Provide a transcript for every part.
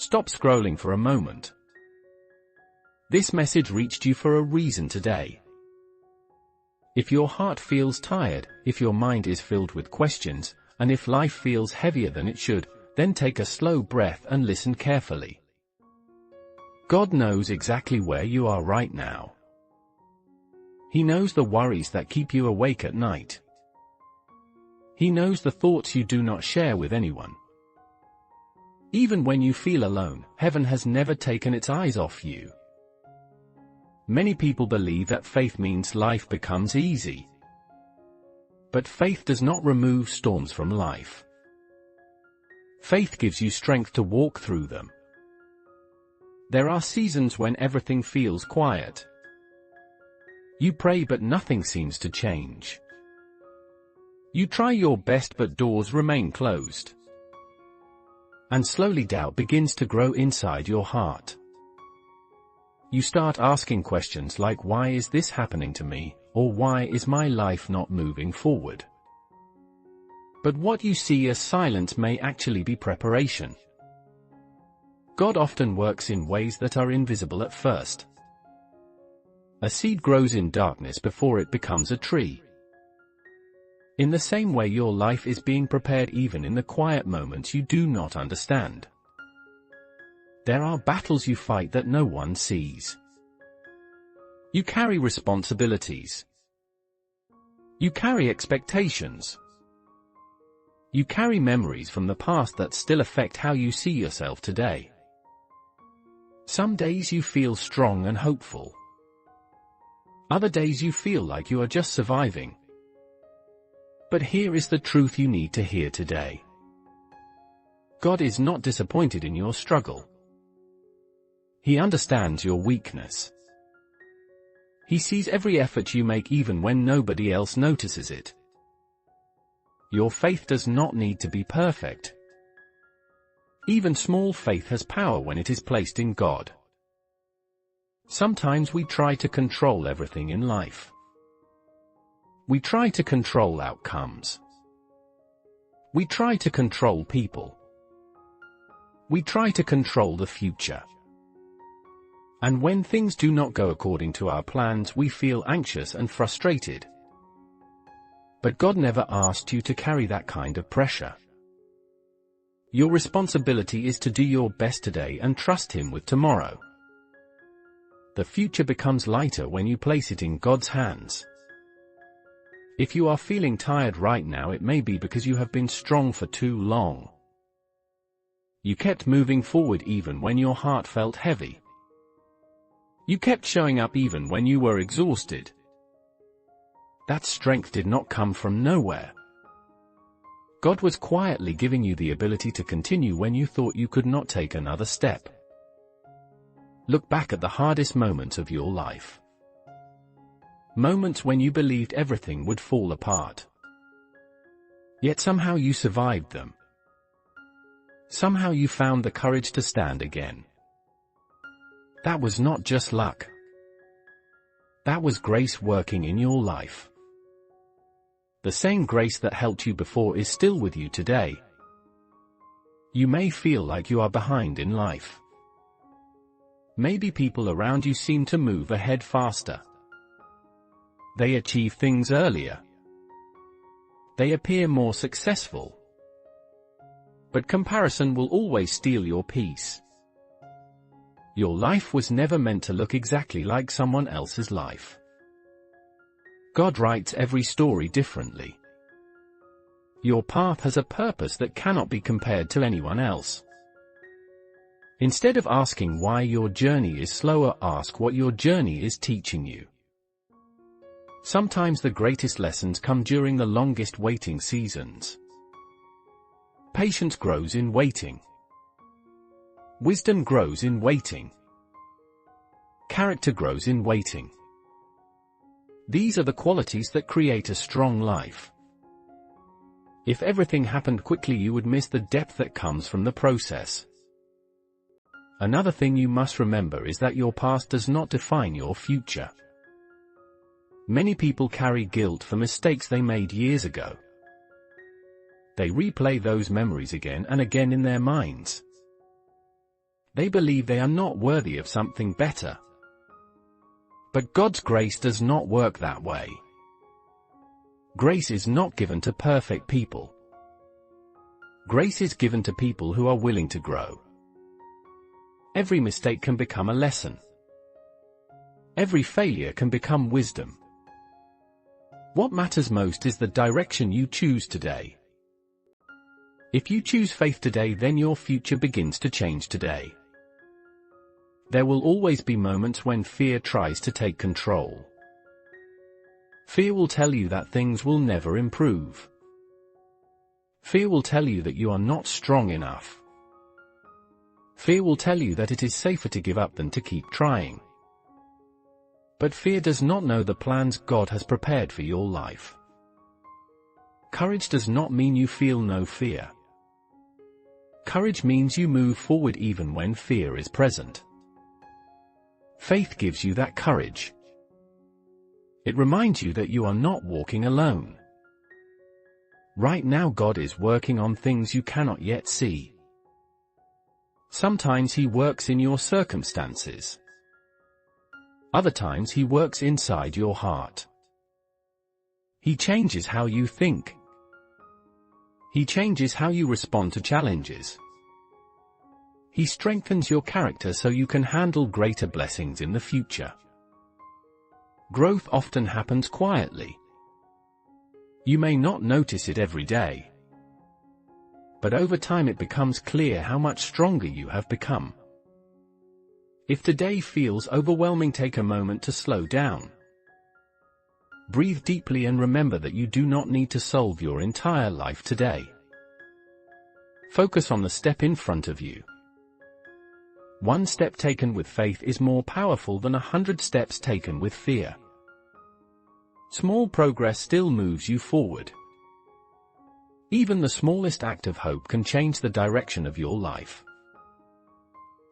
Stop scrolling for a moment. This message reached you for a reason today. If your heart feels tired, if your mind is filled with questions, and if life feels heavier than it should, then take a slow breath and listen carefully. God knows exactly where you are right now. He knows the worries that keep you awake at night. He knows the thoughts you do not share with anyone. Even when you feel alone, heaven has never taken its eyes off you. Many people believe that faith means life becomes easy. But faith does not remove storms from life. Faith gives you strength to walk through them. There are seasons when everything feels quiet. You pray but nothing seems to change. You try your best but doors remain closed. And slowly doubt begins to grow inside your heart. You start asking questions like, why is this happening to me, or why is my life not moving forward? But what you see as silence may actually be preparation. God often works in ways that are invisible at first. A seed grows in darkness before it becomes a tree. In the same way, your life is being prepared even in the quiet moments you do not understand. There are battles you fight that no one sees. You carry responsibilities. You carry expectations. You carry memories from the past that still affect how you see yourself today. Some days you feel strong and hopeful. Other days you feel like you are just surviving. But here is the truth you need to hear today. God is not disappointed in your struggle. He understands your weakness. He sees every effort you make even when nobody else notices it. Your faith does not need to be perfect. Even small faith has power when it is placed in God. Sometimes we try to control everything in life. We try to control outcomes. We try to control people. We try to control the future. And when things do not go according to our plans, we feel anxious and frustrated. But God never asked you to carry that kind of pressure. Your responsibility is to do your best today and trust Him with tomorrow. The future becomes lighter when you place it in God's hands. If you are feeling tired right now, it may be because you have been strong for too long. You kept moving forward even when your heart felt heavy. You kept showing up even when you were exhausted. That strength did not come from nowhere. God was quietly giving you the ability to continue when you thought you could not take another step. Look back at the hardest moments of your life. Moments when you believed everything would fall apart. Yet somehow you survived them. Somehow you found the courage to stand again. That was not just luck. That was grace working in your life. The same grace that helped you before is still with you today. You may feel like you are behind in life. Maybe people around you seem to move ahead faster. They achieve things earlier. They appear more successful. But comparison will always steal your peace. Your life was never meant to look exactly like someone else's life. God writes every story differently. Your path has a purpose that cannot be compared to anyone else. Instead of asking why your journey is slower, ask what your journey is teaching you. Sometimes the greatest lessons come during the longest waiting seasons. Patience grows in waiting. Wisdom grows in waiting. Character grows in waiting. These are the qualities that create a strong life. If everything happened quickly, you would miss the depth that comes from the process. Another thing you must remember is that your past does not define your future. Many people carry guilt for mistakes they made years ago. They replay those memories again and again in their minds. They believe they are not worthy of something better. But God's grace does not work that way. Grace is not given to perfect people. Grace is given to people who are willing to grow. Every mistake can become a lesson. Every failure can become wisdom. What matters most is the direction you choose today. If you choose faith today, then your future begins to change today. There will always be moments when fear tries to take control. Fear will tell you that things will never improve. Fear will tell you that you are not strong enough. Fear will tell you that it is safer to give up than to keep trying. But fear does not know the plans God has prepared for your life. Courage does not mean you feel no fear. Courage means you move forward even when fear is present. Faith gives you that courage. It reminds you that you are not walking alone. Right now God is working on things you cannot yet see. Sometimes He works in your circumstances. Other times He works inside your heart. He changes how you think. He changes how you respond to challenges. He strengthens your character so you can handle greater blessings in the future. Growth often happens quietly. You may not notice it every day. But over time it becomes clear how much stronger you have become. If today feels overwhelming, take a moment to slow down. Breathe deeply and remember that you do not need to solve your entire life today. Focus on the step in front of you. One step taken with faith is more powerful than 100 steps taken with fear. Small progress still moves you forward. Even the smallest act of hope can change the direction of your life.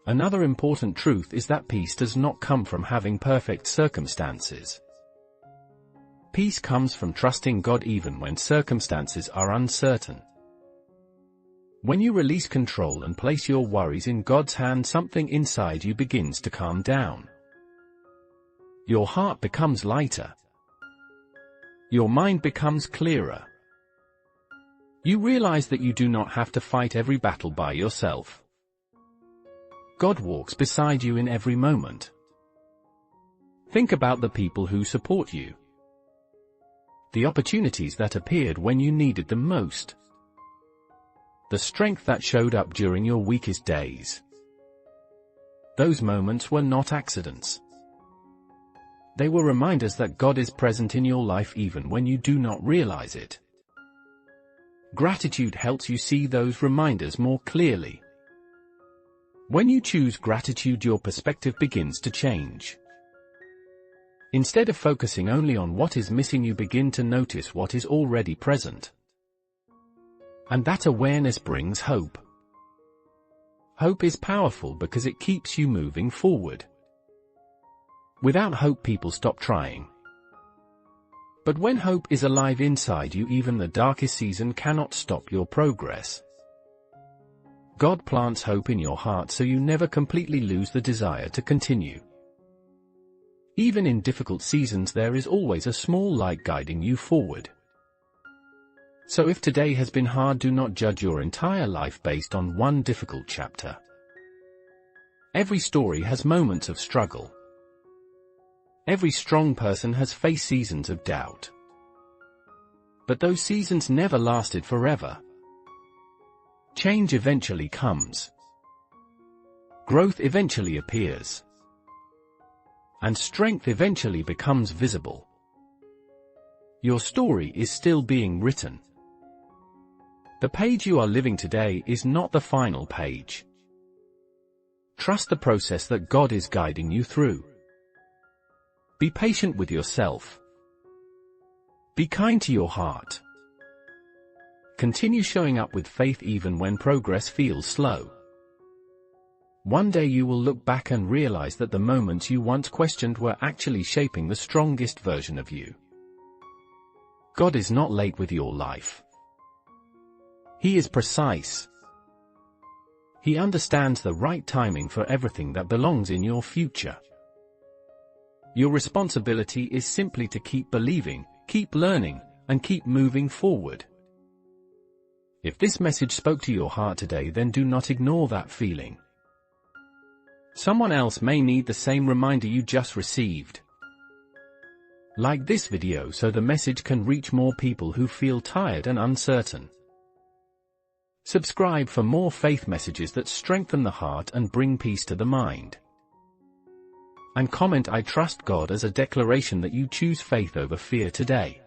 Another important truth is that peace does not come from having perfect circumstances. Peace comes from trusting God even when circumstances are uncertain. When you release control and place your worries in God's hand, something inside you begins to calm down. Your heart becomes lighter. Your mind becomes clearer. You realize that you do not have to fight every battle by yourself. God walks beside you in every moment. Think about the people who support you. The opportunities that appeared when you needed them most. The strength that showed up during your weakest days. Those moments were not accidents. They were reminders that God is present in your life even when you do not realize it. Gratitude helps you see those reminders more clearly. When you choose gratitude, your perspective begins to change. Instead of focusing only on what is missing, you begin to notice what is already present. And that awareness brings hope. Hope is powerful because it keeps you moving forward. Without hope, people stop trying. But when hope is alive inside you, even the darkest season cannot stop your progress. God plants hope in your heart so you never completely lose the desire to continue. Even in difficult seasons, there is always a small light guiding you forward. So if today has been hard, do not judge your entire life based on one difficult chapter. Every story has moments of struggle. Every strong person has faced seasons of doubt. But those seasons never lasted forever. Change eventually comes. Growth eventually appears. And strength eventually becomes visible. Your story is still being written. The page you are living today is not the final page. Trust the process that God is guiding you through. Be patient with yourself. Be kind to your heart. Continue showing up with faith even when progress feels slow. One day you will look back and realize that the moments you once questioned were actually shaping the strongest version of you. God is not late with your life. He is precise. He understands the right timing for everything that belongs in your future. Your responsibility is simply to keep believing, keep learning, and keep moving forward. If this message spoke to your heart today, then do not ignore that feeling. Someone else may need the same reminder you just received. Like this video so the message can reach more people who feel tired and uncertain. Subscribe for more faith messages that strengthen the heart and bring peace to the mind. And comment "I trust God" as a declaration that you choose faith over fear today.